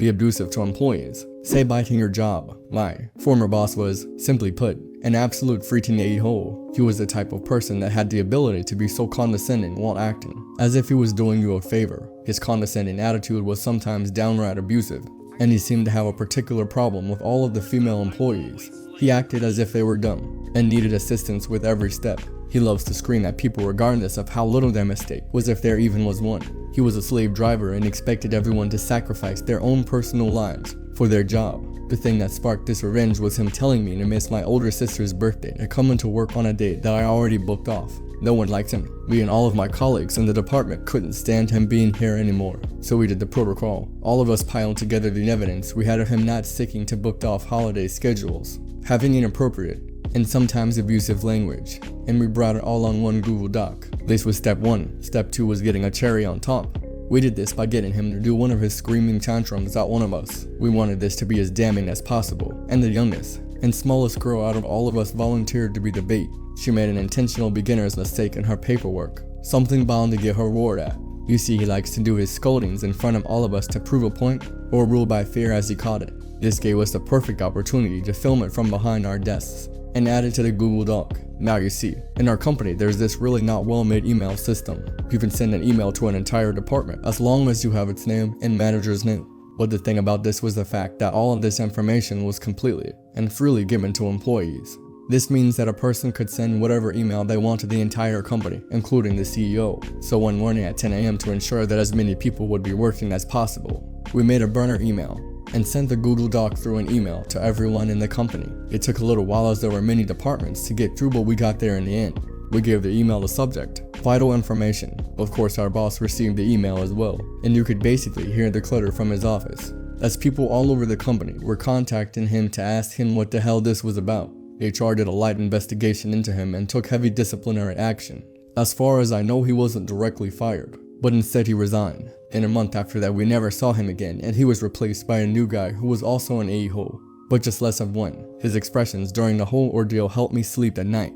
be abusive to employees, say biting your job. My former boss was, simply put, an absolute freaking a-hole. He was the type of person that had the ability to be so condescending while acting, as if he was doing you a favor. His condescending attitude was sometimes downright abusive, and he seemed to have a particular problem with all of the female employees. He acted as if they were dumb, and needed assistance with every step. He loves to scream at people regardless of how little their mistake was, if there even was one. He was a slave driver and expected everyone to sacrifice their own personal lives for their job. The thing that sparked this revenge was him telling me to miss my older sister's birthday to come into work on a date that I already booked off. No one liked him. Me and all of my colleagues in the department couldn't stand him being here anymore, so we did the protocol. All of us piled together the evidence we had of him not sticking to booked off holiday schedules, having inappropriate and sometimes abusive language, and we brought it all on one Google Doc. This was step 1. Step 2 was getting a cherry on top. We did this by getting him to do one of his screaming tantrums at one of us. We wanted this to be as damning as possible, and the youngest and smallest girl out of all of us volunteered to be the bait. She made an intentional beginner's mistake in her paperwork, something bound to get her roared at. You see, he likes to do his scoldings in front of all of us to prove a point, or rule by fear as he called it. This gave us the perfect opportunity to film it from behind our desks and add it to the Google Doc. Now you see, in our company there's this really not well made email system. You can send an email to an entire department as long as you have its name and manager's name. But the thing about this was the fact that all of this information was completely and freely given to employees. This means that a person could send whatever email they want to the entire company, including the CEO. So one morning at 10 AM to ensure that as many people would be working as possible, we made a burner email and sent the Google Doc through an email to everyone in the company. It took a little while as there were many departments to get through, but we got there in the end. We gave the email the subject, vital information. Of course, our boss received the email as well, and you could basically hear the clutter from his office, as people all over the company were contacting him to ask him what the hell this was about. HR did a light investigation into him and took heavy disciplinary action. As far as I know, he wasn't directly fired, but instead he resigned. In a month after that, we never saw him again, and he was replaced by a new guy who was also an a-hole, but just less of one. His expressions during the whole ordeal helped me sleep at night.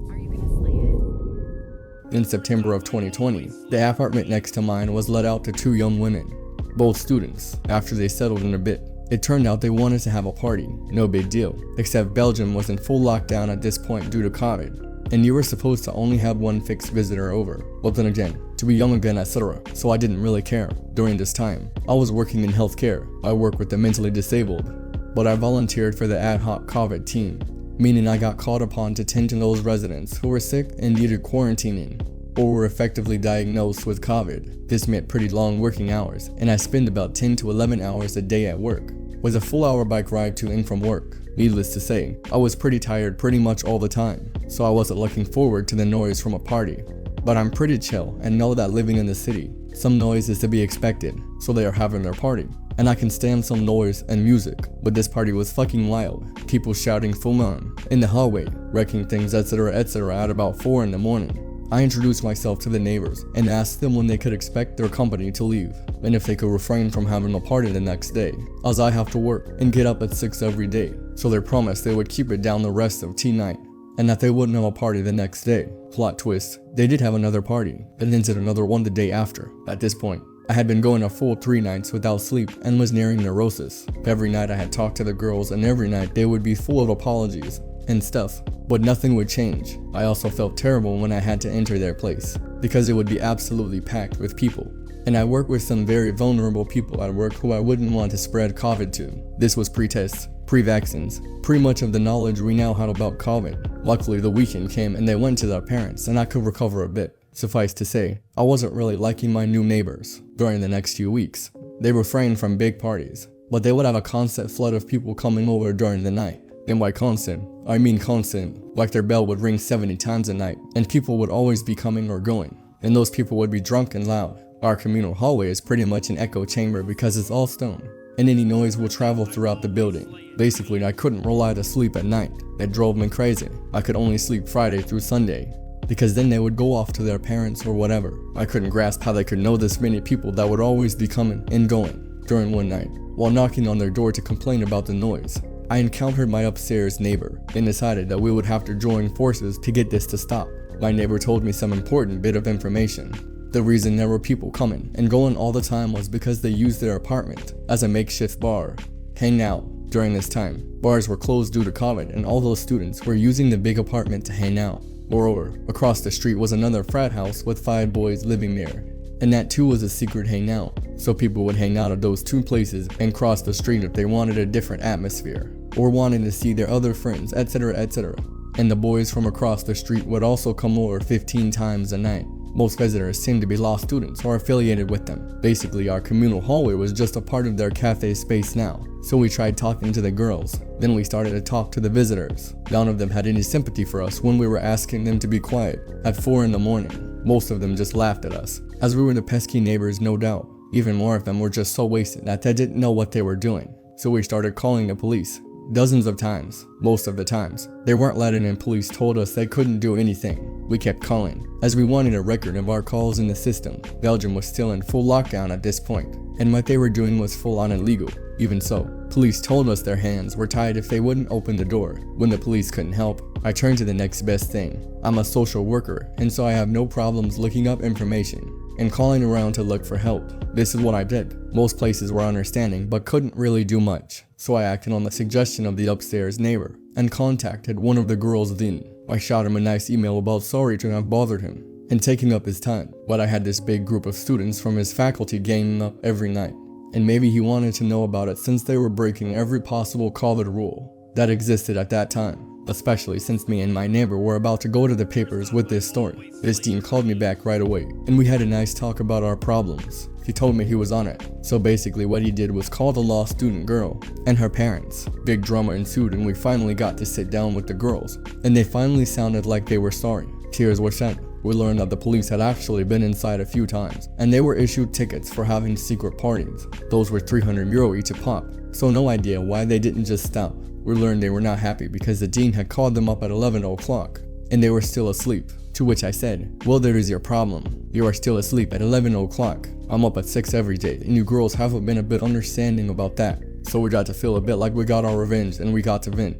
Are you gonna slay it? In September of 2020, the apartment next to mine was let out to 2 young women, both students, after they settled in a bit. It turned out they wanted to have a party, no big deal, except Belgium was in full lockdown at this point due to COVID, and you were supposed to only have one fixed visitor over. Well, then again, to be young again, etc., so I didn't really care. During this time, I was working in healthcare. I work with the mentally disabled, but I volunteered for the ad hoc COVID team, meaning I got called upon to tend to those residents who were sick and needed quarantining, or were effectively diagnosed with COVID. This meant pretty long working hours, and I spent about 10 to 11 hours a day at work, with a full hour bike ride to and from work. Needless to say, I was pretty tired pretty much all the time, so I wasn't looking forward to the noise from a party. But I'm pretty chill and know that living in the city, some noise is to be expected, so they are having their party. And I can stand some noise and music, but this party was fucking loud. People shouting full on, in the hallway, wrecking things, etc., etc. at about 4 in the morning. I introduced myself to the neighbors and asked them when they could expect their company to leave, and if they could refrain from having a party the next day, as I have to work and get up at 6 every day. So they promised they would keep it down the rest of T-night, and that they wouldn't have a party the next day. Plot twist, they did have another party, and then did another one the day after. At this point, I had been going a full 3 nights without sleep and was nearing neurosis. Every night I had talked to the girls, and every night they would be full of apologies and stuff, but nothing would change. I also felt terrible when I had to enter their place, because it would be absolutely packed with people. And I work with some very vulnerable people at work who I wouldn't want to spread COVID to. This was pre-tests, pre-vaccines, pretty much of the knowledge we now had about COVID. Luckily the weekend came and they went to their parents and I could recover a bit. Suffice to say, I wasn't really liking my new neighbors. During the next few weeks, they refrained from big parties, but they would have a constant flood of people coming over during the night. And by constant, I mean constant, like their bell would ring 70 times a night, and people would always be coming or going, and those people would be drunk and loud. Our communal hallway is pretty much an echo chamber because it's all stone, and any noise will travel throughout the building. Basically, I couldn't rely to sleep at night. That drove me crazy. I could only sleep Friday through Sunday, because then they would go off to their parents or whatever. I couldn't grasp how they could know this many people that would always be coming and going. During one night, while knocking on their door to complain about the noise, I encountered my upstairs neighbor and decided that we would have to join forces to get this to stop. My neighbor told me some important bit of information. The reason there were people coming and going all the time was because they used their apartment as a makeshift bar. Hang out. During this time, bars were closed due to COVID and all those students were using the big apartment to hang out. Moreover, across the street was another frat house with 5 boys living there, and that too was a secret hangout, so people would hang out at those 2 places and cross the street if they wanted a different atmosphere, or wanted to see their other friends, etc, etc. And the boys from across the street would also come over 15 times a night. Most visitors seemed to be law students or affiliated with them. Basically, our communal hallway was just a part of their cafe space now, so we tried talking to the girls. Then we started to talk to the visitors. None of them had any sympathy for us when we were asking them to be quiet at 4 in the morning. Most of them just laughed at us, as we were the pesky neighbors, no doubt. Even more of them were just so wasted that they didn't know what they were doing. So we started calling the police. Dozens of times. Most of the times, they weren't letting in. Police told us they couldn't do anything. We kept calling, as we wanted a record of our calls in the system. Belgium was still in full lockdown at this point, and what they were doing was full on illegal. Even so, police told us their hands were tied if they wouldn't open the door. When the police couldn't help, I turned to the next best thing. I'm a social worker, and so I have no problems looking up information and calling around to look for help. This is what I did. Most places were understanding but couldn't really do much, so I acted on the suggestion of the upstairs neighbor and contacted one of the girls then. I shot him a nice email about sorry to have bothered him and taking up his time, but I had this big group of students from his faculty ganging up every night, and maybe he wanted to know about it since they were breaking every possible COVID rule that existed at that time. Especially since me and my neighbor were about to go to the papers with this story. This dean called me back right away, and we had a nice talk about our problems. He told me he was on it. So basically what he did was call the law student girl and her parents. Big drama ensued, and we finally got to sit down with the girls, and they finally sounded like they were sorry. Tears were shed. We learned that the police had actually been inside a few times, and they were issued tickets for having secret parties. Those were €300 each a pop, so no idea why they didn't just stop. We learned they were not happy because the dean had called them up at 11 o'clock and they were still asleep. To which I said, well, there is your problem. You are still asleep at 11 o'clock. I'm up at 6 every day, and you girls haven't been a bit understanding about that. So we got to feel a bit like we got our revenge and we got to vent.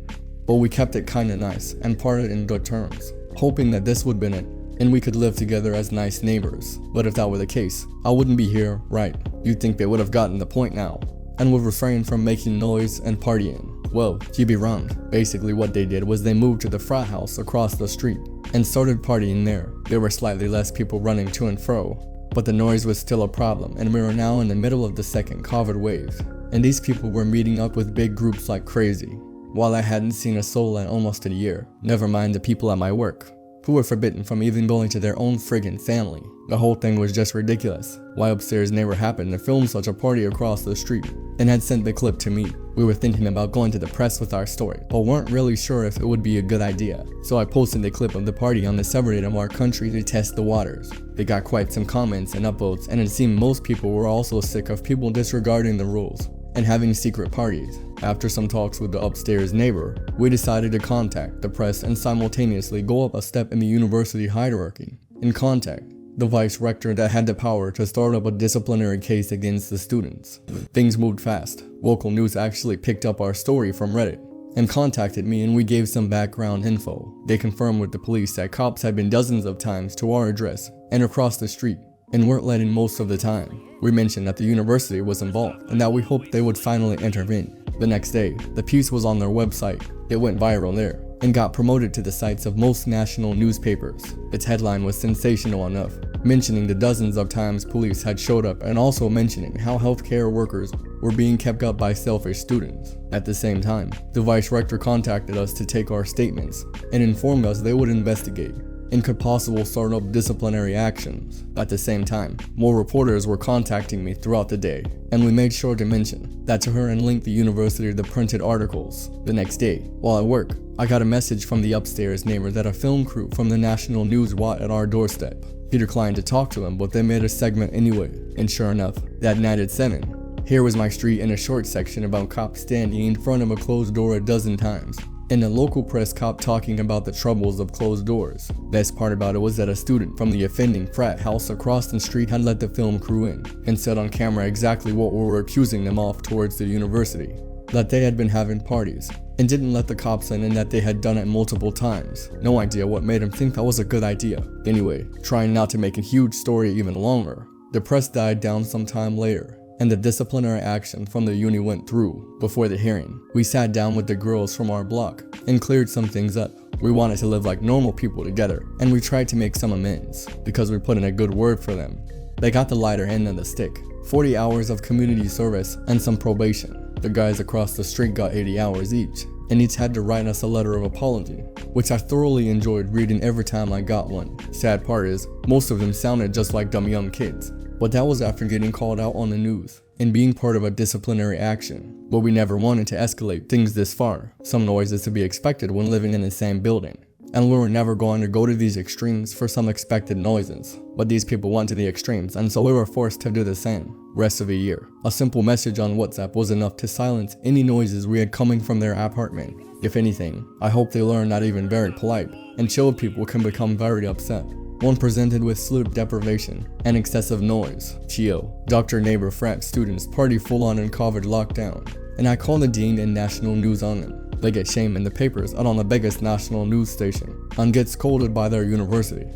But we kept it kinda nice and parted in good terms, hoping that this would been it and we could live together as nice neighbors. But if that were the case, I wouldn't be here, right? You'd think they would have gotten the point now and would refrain from making noise and partying. Well, you'd be wrong. Basically what they did was they moved to the frat house across the street and started partying there. There were slightly less people running to and fro, but the noise was still a problem, and we were now in the middle of the second COVID wave, and these people were meeting up with big groups like crazy. While I hadn't seen a soul in almost a year, never mind the people at my work, who were forbidden from even going to their own friggin' family. The whole thing was just ridiculous. Why upstairs never happened to film such a party across the street, and had sent the clip to me. We were thinking about going to the press with our story, but weren't really sure if it would be a good idea. So I posted the clip of the party on the subreddit of our country to test the waters. They got quite some comments and upvotes, and it seemed most people were also sick of people disregarding the rules and having secret parties. After some talks with the upstairs neighbor, we decided to contact the press and simultaneously go up a step in the university hierarchy and contact the vice rector that had the power to start up a disciplinary case against the students. Things moved fast. Local news actually picked up our story from Reddit and contacted me, and we gave some background info. They confirmed with the police that cops had been dozens of times to our address and across the street and weren't letting most of the time. We mentioned that the university was involved and that we hoped they would finally intervene. The next day, the piece was on their website. It went viral there and got promoted to the sites of most national newspapers. Its headline was sensational enough, mentioning the dozens of times police had showed up and also mentioning how healthcare workers were being kept up by selfish students. At the same time, the vice rector contacted us to take our statements and informed us they would investigate and could possibly start up disciplinary actions. At the same time, more reporters were contacting me throughout the day, and we made sure to mention that to her and link the university to the printed articles. The next day, while at work, I got a message from the upstairs neighbor that a film crew from the national news was at our doorstep. He declined to talk to them, but they made a segment anyway, and sure enough, that night at 7, here was my street in a short section about cops standing in front of a closed door a dozen times, and a local press cop talking about the troubles of closed doors. Best part about it was that a student from the offending frat house across the street had let the film crew in and said on camera exactly what we were accusing them of towards the university, that they had been having parties and didn't let the cops in and that they had done it multiple times. No idea what made him think that was a good idea. Anyway, trying not to make a huge story even longer, the press died down some time later, and the disciplinary action from the uni went through. Before the hearing, we sat down with the girls from our block and cleared some things up. We wanted to live like normal people together, and we tried to make some amends, because we put in a good word for them. They got the lighter end of the stick, 40 hours of community service and some probation. The guys across the street got 80 hours each, and each had to write us a letter of apology, which I thoroughly enjoyed reading every time I got one. Sad part is, most of them sounded just like dumb young kids, but that was after getting called out on the news and being part of a disciplinary action. But we never wanted to escalate things this far. Some noise is to be expected when living in the same building, and we were never going to go to these extremes for some expected noises. But these people went to the extremes, and so we were forced to do the same. Rest of a year, a simple message on WhatsApp was enough to silence any noises we had coming from their apartment. If anything, I hope they learned that even very polite and chilled people can become very upset. One presented with sleep deprivation and excessive noise. Chill. Dr. Neighbor frat students party full on in COVID lockdown, and I call the dean and national news on them. They get shamed in the papers and on the biggest national news station, and get scolded by their university.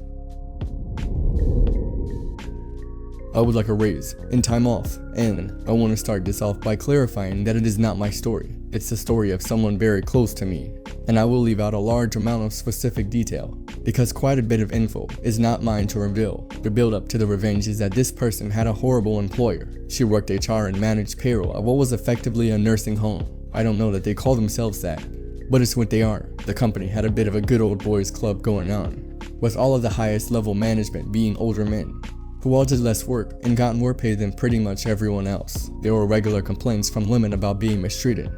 I would like a raise and time off, and I want to start this off by clarifying that it is not my story. It's the story of someone very close to me, and I will leave out a large amount of specific detail, because quite a bit of info is not mine to reveal. The build up to the revenge is that this person had a horrible employer. She worked HR and managed payroll at what was effectively a nursing home. I don't know that they call themselves that, but it's what they are. The company had a bit of a good old boys club going on, with all of the highest level management being older men, who all did less work and got more pay than pretty much everyone else. There were regular complaints from women about being mistreated,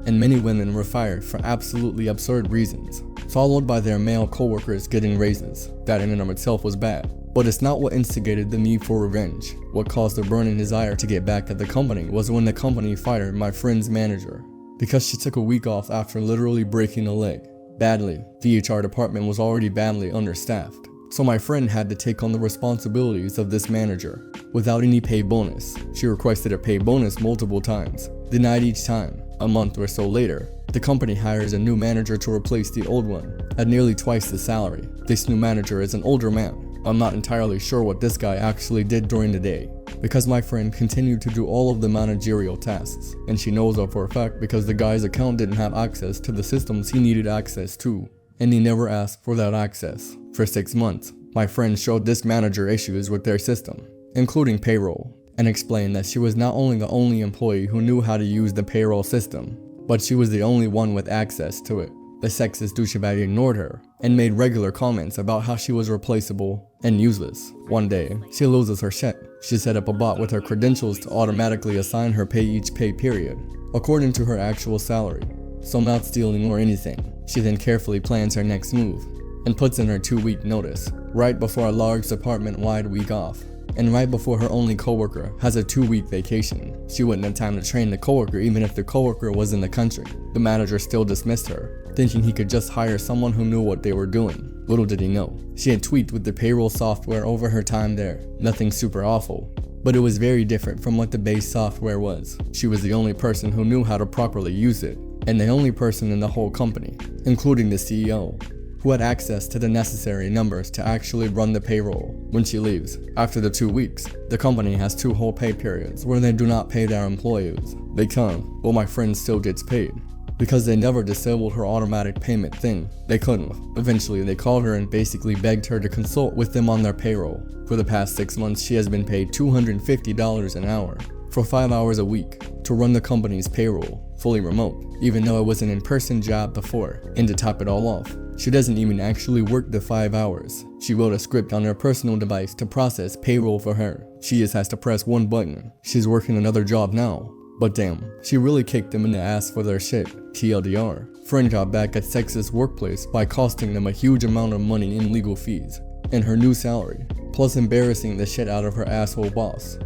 and many women were fired for absolutely absurd reasons, followed by their male co-workers getting raises. That in and of itself was bad, but it's not what instigated the need for revenge. What caused the burning desire to get back at the company was when the company fired my friend's manager, because she took a week off after literally breaking a leg. Badly, the HR department was already badly understaffed, so my friend had to take on the responsibilities of this manager without any pay bonus. She requested a pay bonus multiple times, denied each time. A month or so later, the company hires a new manager to replace the old one at nearly twice the salary. This new manager is an older man. I'm not entirely sure what this guy actually did during the day, because my friend continued to do all of the managerial tasks, and she knows that for a fact because the guy's account didn't have access to the systems he needed access to, and he never asked for that access. For 6 months, my friend showed this manager issues with their system, including payroll, and explained that she was not only the only employee who knew how to use the payroll system, but she was the only one with access to it. The sexist douchebag ignored her and made regular comments about how she was replaceable and useless. One day, she loses her shit. She set up a bot with her credentials to automatically assign her pay each pay period, according to her actual salary, so not stealing or anything. She then carefully plans her next move and puts in her 2-week notice, right before a large department-wide week off, and right before her only coworker has a 2-week vacation. She wouldn't have time to train the coworker even if the coworker was in the country. The manager still dismissed her, thinking he could just hire someone who knew what they were doing. Little did he know, she had tweaked with the payroll software over her time there. Nothing super awful, but it was very different from what the base software was. She was the only person who knew how to properly use it, and the only person in the whole company, including the CEO, who had access to the necessary numbers to actually run the payroll. When she leaves, after the 2 weeks, the company has 2 whole pay periods where they do not pay their employees. They come, but my friend still gets paid, because they never disabled her automatic payment thing. They couldn't. Eventually, they called her and basically begged her to consult with them on their payroll. For the past 6 months, she has been paid $250 an hour for 5 hours a week to run the company's payroll, fully remote, even though it was an in-person job before. And to top it all off, she doesn't even actually work the 5 hours. She wrote a script on her personal device to process payroll for her. She just has to press one button. She's working another job now, but damn, she really kicked them in the ass for their shit. TLDR, friend got back at sexist workplace by costing them a huge amount of money in legal fees and her new salary, plus embarrassing the shit out of her asshole boss.